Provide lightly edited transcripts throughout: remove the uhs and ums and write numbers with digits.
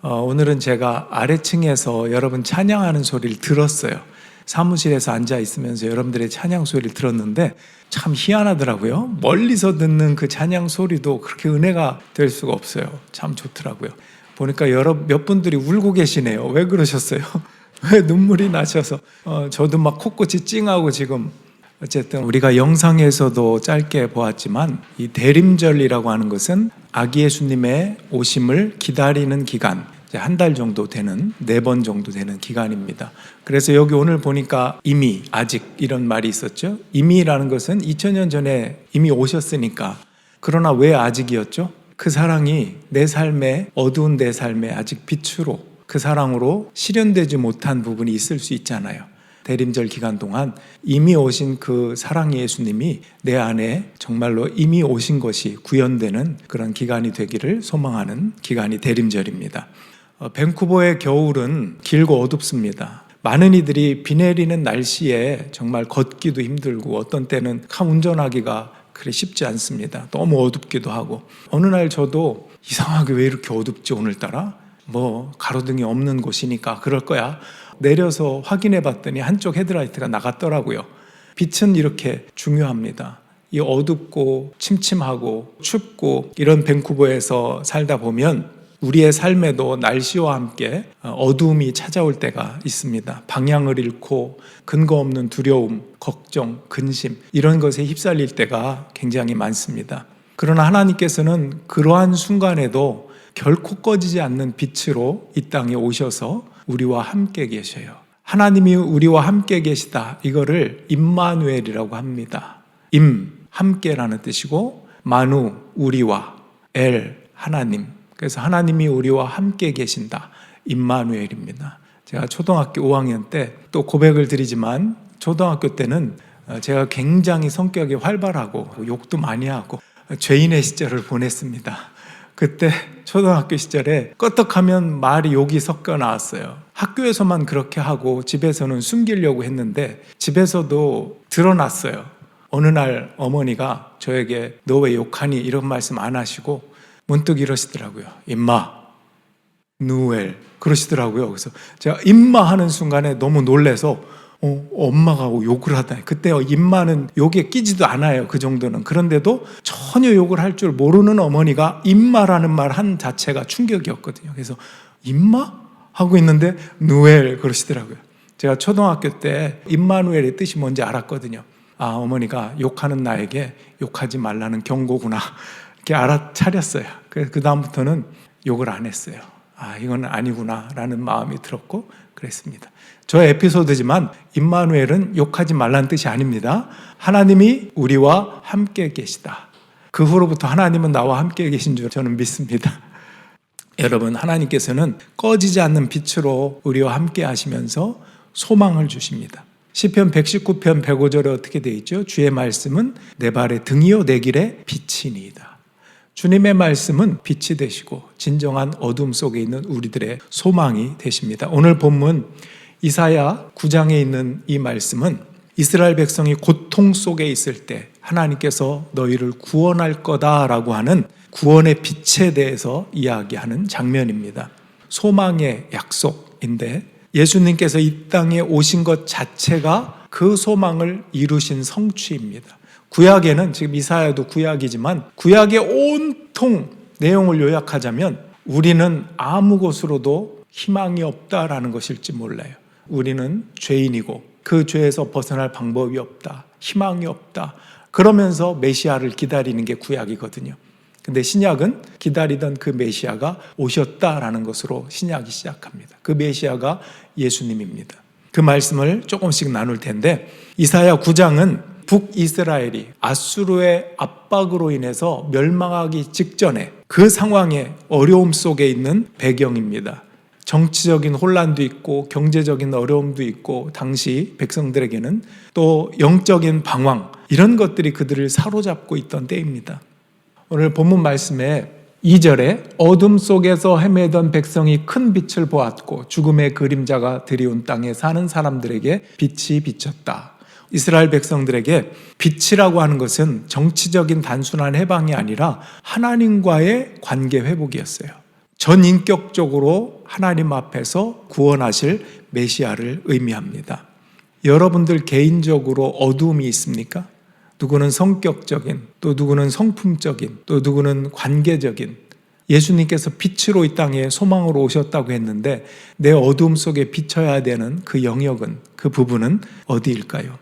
오늘은 제가 아래층에서 여러분 찬양하는 소리를 들었어요. 사무실에서 앉아 있으면서 여러분들의 찬양 소리를 들었는데 참 희한하더라고요. 멀리서 듣는 그 찬양 소리도 그렇게 은혜가 될 수가 없어요. 참 좋더라고요. 보니까 몇 분들이 울고 계시네요. 왜 그러셨어요? 왜 눈물이 나셔서 저도 막 코끝이 찡하고 지금. 어쨌든 우리가 영상에서도 짧게 보았지만 이 대림절이라고 하는 것은 아기 예수님의 오심을 기다리는 기간, 한 달 정도 되는, 4번 정도 되는 기간입니다. 그래서 여기 오늘 보니까 이미, 아직 이런 말이 있었죠. 이미라는 것은 2000년 전에 이미 오셨으니까. 그러나 왜 아직이었죠? 그 사랑이 내 삶에, 어두운 내 삶에 아직 빛으로, 그 사랑으로 실현되지 못한 부분이 있을 수 있잖아요. 대림절 기간 동안 이미 오신 그 사랑의 예수님이 내 안에 정말로 이미 오신 것이 구현되는 그런 기간이 되기를 소망하는 기간이 대림절입니다. 밴쿠버의 겨울은 길고 어둡습니다. 많은 이들이 비 내리는 날씨에 정말 걷기도 힘들고 어떤 때는 차 운전하기가 그리 쉽지 않습니다. 너무 어둡기도 하고. 어느 날 저도 이상하게 왜 이렇게 어둡지 오늘따라? 가로등이 없는 곳이니까 그럴 거야. 내려서 확인해 봤더니 한쪽 헤드라이트가 나갔더라고요. 빛은 이렇게 중요합니다. 이 어둡고 침침하고 춥고 이런 밴쿠버에서 살다 보면 우리의 삶에도 날씨와 함께 어두움이 찾아올 때가 있습니다. 방향을 잃고 근거 없는 두려움, 걱정, 근심 이런 것에 휩쓸릴 때가 굉장히 많습니다. 그러나 하나님께서는 그러한 순간에도 결코 꺼지지 않는 빛으로 이 땅에 오셔서 우리와 함께 계셔요. 하나님이 우리와 함께 계시다. 이거를 임마누엘이라고 합니다. 함께라는 뜻이고 마누, 우리와, 하나님. 그래서 하나님이 우리와 함께 계신다. 임마누엘입니다. 제가 초등학교 5학년 때 또 고백을 드리지만 초등학교 때는 제가 굉장히 성격이 활발하고 욕도 많이 하고 죄인의 시절을 보냈습니다. 그때 초등학교 시절에 껐떡하면 말이 욕이 섞여 나왔어요. 학교에서만 그렇게 하고 집에서는 숨기려고 했는데 집에서도 드러났어요. 어느 날 어머니가 저에게 너 왜 욕하니? 이런 말씀 안 하시고 문득 이러시더라고요. 임마, 누엘 그러시더라고요. 그래서 제가 임마 하는 순간에 너무 놀래서 엄마가 욕을 하다니. 그때 임마는 욕에 끼지도 않아요. 그 정도는. 그런데도 전혀 욕을 할 줄 모르는 어머니가 임마라는 말 한 자체가 충격이었거든요. 그래서 임마? 하고 있는데 누엘 그러시더라고요. 제가 초등학교 때 임마누엘의 뜻이 뭔지 알았거든요. 어머니가 욕하는 나에게 욕하지 말라는 경고구나. 이렇게 알아차렸어요. 그래서 그 다음부터는 욕을 안 했어요. 이건 아니구나 라는 마음이 들었고 그랬습니다. 저의 에피소드지만 임마누엘은 욕하지 말라는 뜻이 아닙니다. 하나님이 우리와 함께 계시다. 그 후로부터 하나님은 나와 함께 계신 줄 저는 믿습니다. 여러분, 하나님께서는 꺼지지 않는 빛으로 우리와 함께 하시면서 소망을 주십니다. 시편 119편 105절에 어떻게 되어 있죠? 주의 말씀은 내 발의 등이요 내 길의 빛이니이다. 주님의 말씀은 빛이 되시고 진정한 어둠 속에 있는 우리들의 소망이 되십니다. 오늘 본문 이사야 9장에 있는 이 말씀은 이스라엘 백성이 고통 속에 있을 때 하나님께서 너희를 구원할 거다라고 하는 구원의 빛에 대해서 이야기하는 장면입니다. 소망의 약속인데 예수님께서 이 땅에 오신 것 자체가 그 소망을 이루신 성취입니다. 구약에는 지금 이사야도 구약이지만 구약의 온통 내용을 요약하자면 우리는 아무 곳으로도 희망이 없다라는 것일지 몰라요. 우리는 죄인이고 그 죄에서 벗어날 방법이 없다. 희망이 없다. 그러면서 메시아를 기다리는 게 구약이거든요. 근데 신약은 기다리던 그 메시아가 오셨다라는 것으로 신약이 시작합니다. 그 메시아가 예수님입니다. 그 말씀을 조금씩 나눌 텐데 이사야 9장은 북이스라엘이 아수르의 압박으로 인해서 멸망하기 직전에 그 상황에 어려움 속에 있는 배경입니다. 정치적인 혼란도 있고 경제적인 어려움도 있고 당시 백성들에게는 또 영적인 방황 이런 것들이 그들을 사로잡고 있던 때입니다. 오늘 본문 말씀에 2절에 어둠 속에서 헤매던 백성이 큰 빛을 보았고 죽음의 그림자가 드리운 땅에 사는 사람들에게 빛이 비쳤다. 이스라엘 백성들에게 빛이라고 하는 것은 정치적인 단순한 해방이 아니라 하나님과의 관계 회복이었어요. 전인격적으로 하나님 앞에서 구원하실 메시아를 의미합니다. 여러분들 개인적으로 어두움이 있습니까? 누구는 성격적인, 또 누구는 성품적인, 또 누구는 관계적인. 예수님께서 빛으로 이 땅에 소망으로 오셨다고 했는데 내 어두움 속에 비춰야 되는 그 영역은, 그 부분은 어디일까요?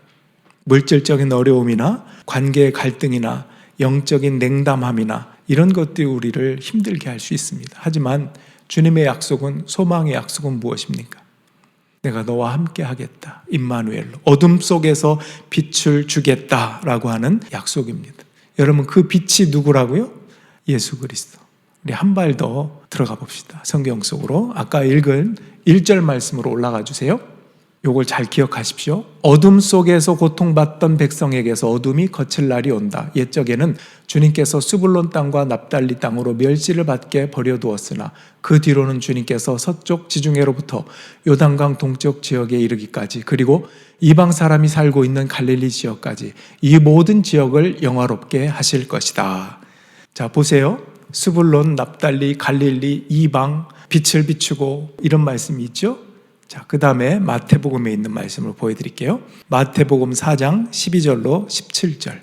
물질적인 어려움이나 관계의 갈등이나 영적인 냉담함이나 이런 것들이 우리를 힘들게 할 수 있습니다. 하지만 주님의 약속은, 소망의 약속은 무엇입니까? 내가 너와 함께 하겠다. 임마누엘로. 어둠 속에서 빛을 주겠다라고 하는 약속입니다. 여러분, 그 빛이 누구라고요? 예수 그리스도. 우리 한 발 더 들어가 봅시다. 성경 속으로. 아까 읽은 1절 말씀으로 올라가 주세요. 요걸 잘 기억하십시오. 어둠 속에서 고통받던 백성에게서 어둠이 거칠 날이 온다. 옛적에는 주님께서 스불론 땅과 납달리 땅으로 멸시를 받게 버려두었으나 그 뒤로는 주님께서 서쪽 지중해로부터 요단강 동쪽 지역에 이르기까지, 그리고 이방 사람이 살고 있는 갈릴리 지역까지 이 모든 지역을 영화롭게 하실 것이다. 자, 보세요. 스불론, 납달리, 갈릴리, 이방, 빛을 비추고, 이런 말씀이 있죠. 자, 그 다음에 마태복음에 있는 말씀을 보여드릴게요. 마태복음 4장 12절로 17절.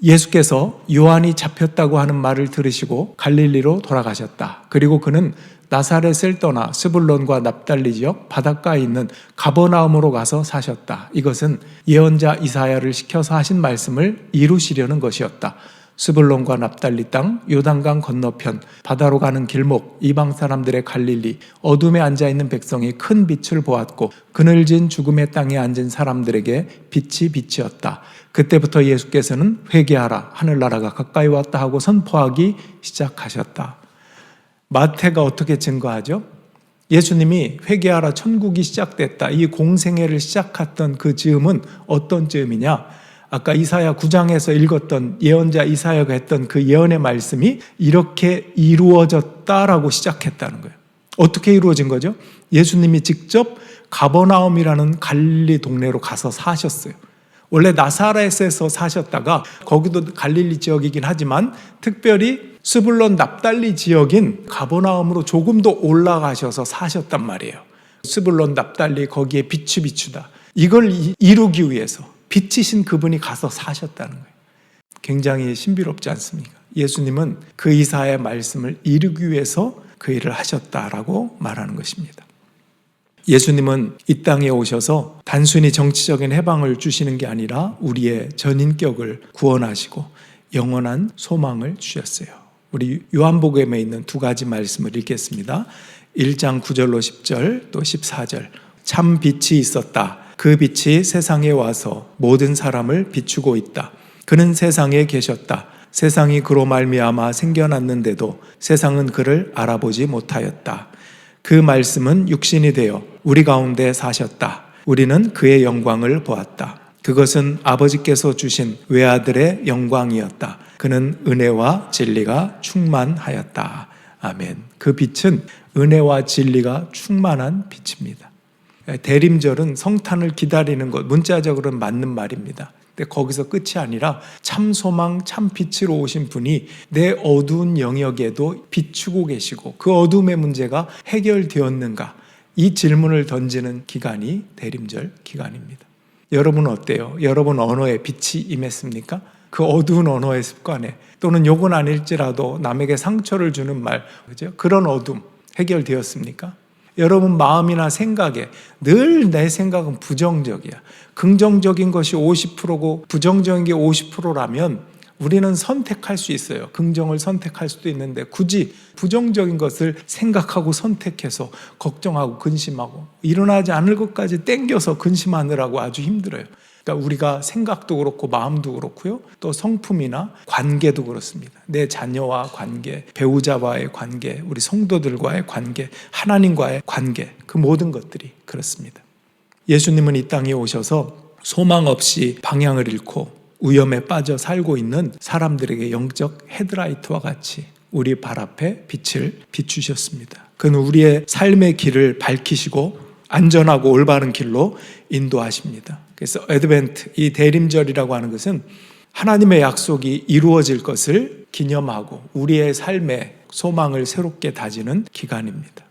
예수께서 요한이 잡혔다고 하는 말을 들으시고 갈릴리로 돌아가셨다. 그리고 그는 나사렛을 떠나 스불론과 납달리 지역 바닷가에 있는 가버나움으로 가서 사셨다. 이것은 예언자 이사야를 시켜서 하신 말씀을 이루시려는 것이었다. 스불론과 납달리 땅, 요단강 건너편, 바다로 가는 길목, 이방 사람들의 갈릴리, 어둠에 앉아있는 백성이 큰 빛을 보았고 그늘진 죽음의 땅에 앉은 사람들에게 빛이 빛이었다. 그때부터 예수께서는 회개하라, 하늘나라가 가까이 왔다 하고 선포하기 시작하셨다. 마태가 어떻게 증거하죠? 예수님이 회개하라, 천국이 시작됐다, 이 공생애를 시작했던 그 즈음은 어떤 즈음이냐? 아까 이사야 9장에서 읽었던 예언자 이사야가 했던 그 예언의 말씀이 이렇게 이루어졌다라고 시작했다는 거예요. 어떻게 이루어진 거죠? 예수님이 직접 가버나움이라는 갈릴리 동네로 가서 사셨어요. 원래 나사렛에서 사셨다가, 거기도 갈릴리 지역이긴 하지만 특별히 스불론 납달리 지역인 가버나움으로 조금 더 올라가셔서 사셨단 말이에요. 스불론 납달리, 거기에 빛이 비추다, 이걸 이루기 위해서 빛이신 그분이 가서 사셨다는 거예요. 굉장히 신비롭지 않습니까? 예수님은 그 이사야의 말씀을 이루기 위해서 그 일을 하셨다라고 말하는 것입니다. 예수님은 이 땅에 오셔서 단순히 정치적인 해방을 주시는 게 아니라 우리의 전인격을 구원하시고 영원한 소망을 주셨어요. 우리 요한복음에 있는 두 가지 말씀을 읽겠습니다. 1장 9절로 10절, 또 14절. 참 빛이 있었다. 그 빛이 세상에 와서 모든 사람을 비추고 있다. 그는 세상에 계셨다. 세상이 그로 말미암아 생겨났는데도 세상은 그를 알아보지 못하였다. 그 말씀은 육신이 되어 우리 가운데 사셨다. 우리는 그의 영광을 보았다. 그것은 아버지께서 주신 외아들의 영광이었다. 그는 은혜와 진리가 충만하였다. 아멘. 그 빛은 은혜와 진리가 충만한 빛입니다. 대림절은 성탄을 기다리는 것, 문자적으로는 맞는 말입니다. 근데 거기서 끝이 아니라 참 소망, 참 빛으로 오신 분이 내 어두운 영역에도 비추고 계시고 그 어둠의 문제가 해결되었는가, 이 질문을 던지는 기간이 대림절 기간입니다. 여러분은 어때요? 여러분 언어에 빛이 임했습니까? 그 어두운 언어의 습관에, 또는 욕은 아닐지라도 남에게 상처를 주는 말, 그죠? 그런 어둠 해결되었습니까? 여러분 마음이나 생각에 늘 내 생각은 부정적이야, 긍정적인 것이 50%고 부정적인 게 50%라면 우리는 선택할 수 있어요. 긍정을 선택할 수도 있는데 굳이 부정적인 것을 생각하고 선택해서 걱정하고 근심하고 일어나지 않을 것까지 땡겨서 근심하느라고 아주 힘들어요. 그러니까 우리가 생각도 그렇고 마음도 그렇고요, 또 성품이나 관계도 그렇습니다. 내 자녀와 관계, 배우자와의 관계, 우리 성도들과의 관계, 하나님과의 관계, 그 모든 것들이 그렇습니다. 예수님은 이 땅에 오셔서 소망 없이 방향을 잃고 위험에 빠져 살고 있는 사람들에게 영적 헤드라이트와 같이 우리 발 앞에 빛을 비추셨습니다. 그는 우리의 삶의 길을 밝히시고 안전하고 올바른 길로 인도하십니다. 그래서 애드벤트, 이 대림절이라고 하는 것은 하나님의 약속이 이루어질 것을 기념하고 우리의 삶에 소망을 새롭게 다지는 기간입니다.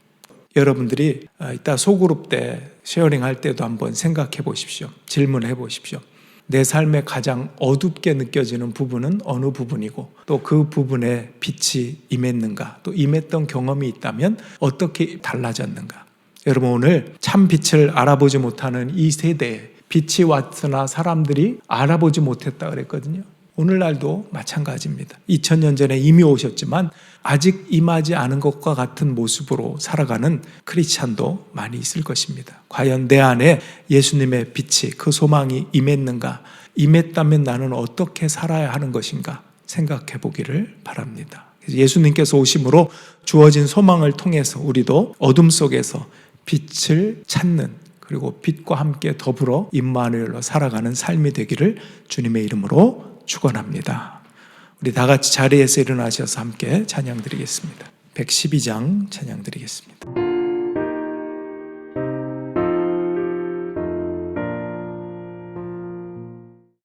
여러분들이 이따 소그룹 때 쉐어링 할 때도 한번 생각해 보십시오. 질문해 보십시오. 내 삶에 가장 어둡게 느껴지는 부분은 어느 부분이고 또 그 부분에 빛이 임했는가, 또 임했던 경험이 있다면 어떻게 달라졌는가. 여러분, 오늘 참 빛을 알아보지 못하는 이 세대에 빛이 왔으나 사람들이 알아보지 못했다 그랬거든요. 오늘날도 마찬가지입니다. 2000년 전에 이미 오셨지만 아직 임하지 않은 것과 같은 모습으로 살아가는 크리스찬도 많이 있을 것입니다. 과연 내 안에 예수님의 빛이, 그 소망이 임했는가? 임했다면 나는 어떻게 살아야 하는 것인가? 생각해 보기를 바랍니다. 예수님께서 오심으로 주어진 소망을 통해서 우리도 어둠 속에서 빛을 찾는, 그리고 빛과 함께 더불어 임마누엘로 살아가는 삶이 되기를 주님의 이름으로 축원합니다. 우리 다 같이 자리에서 일어나셔서 함께 찬양 드리겠습니다. 112장 찬양 드리겠습니다.